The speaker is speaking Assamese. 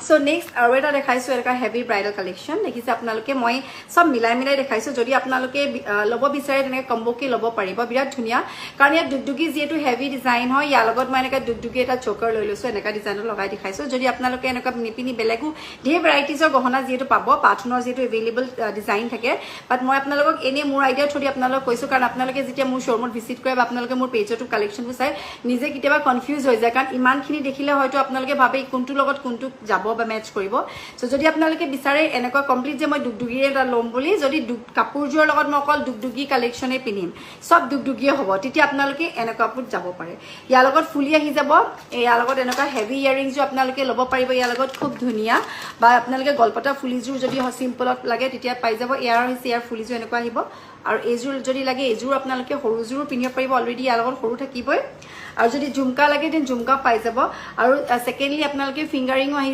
সো নেক্সট আৰু এটা দেখাইছোঁ এনেকুৱা হেভি ব্ৰাইডাল কালেকশ্যন দেখিছে আপোনালোকে মই চব মিলাই দেখাইছোঁ যদি আপোনালোকে ল'ব বিচাৰে তেনেকৈ কম্বোকে ল'ব পাৰিব বিৰাট ধুনীয়া কাৰণ ইয়াত দুগদুগী যিহেতু হেভি ডিজাইন হয় ইয়াৰ লগত মই এনেকৈ দুগদুগী এটা চকাৰ লৈ লৈছোঁ এনেকুৱা ডিজাইনত লগাই দেখাইছোঁ যদি আপোনালোকে এনেকুৱা নিপিনি বেলেগো ঢেৰ ভেৰাইটিজৰ গহনা যিহেতু পাব পাথনৰ যিহেতু এভেইলেবল ডিজাইন থাকে বাট মই আপোনালোকক এনেই মোৰ আইডিয়া থৈ আপোনালোকক কৈছোঁ কাৰণ আপোনালোকে যেতিয়া মোৰ শ্ব'ৰুমত ভিজিট কৰে বা আপোনালোকে মোৰ পেজতো কালেকশ্যনবোৰ চাই নিজে কেতিয়াবা কনফিউজ হৈ যায় কাৰণ ইমানখিনি দেখিলে হয়তো আপোনালোকে ভাবে কোনটোৰ লগত কোনটো যাব বা মেচ কৰিব সো যদি আপোনালোকে বিচাৰে এনেকুৱা কমপ্লিট যে মই দুগদুগী এটা ল'ম বুলি যদি কাপোৰযোৰৰ লগত মই অকল দুগদুগী কালেকশ্যনে পিন্ধিম সব দুগদুগীয়ে হ'ব তেতিয়া আপোনালোকে এনেকুৱা কাপোৰ যাব পাৰে ইয়াৰ লগত ফুলি আহি যাব ইয়াৰ লগত এনেকুৱা হেভি ইয়াৰিংছো আপোনালোকে ল'ব পাৰিব ইয়াৰ লগত খুব ধুনীয়া বা আপোনালোকে গলপতা ফুলিযোৰ যদি চিম্পলত লাগে তেতিয়া পাই যাব ইয়াৰ হৈছে ইয়াৰ ফুলিযোৰ এনেকুৱা আহিব আৰু এইযোৰ যদি লাগে এইযোৰ আপোনালোকে সৰুযোৰো পিন্ধিব পাৰিব অলৰেডি ইয়াৰ লগত সৰু থাকিবই আৰু যদি ঝুমকা লাগে দেন ঝুমকা পাই যাব আৰু সেকেন্ডলি আপোনালোকে ফিংগাৰিংও আহি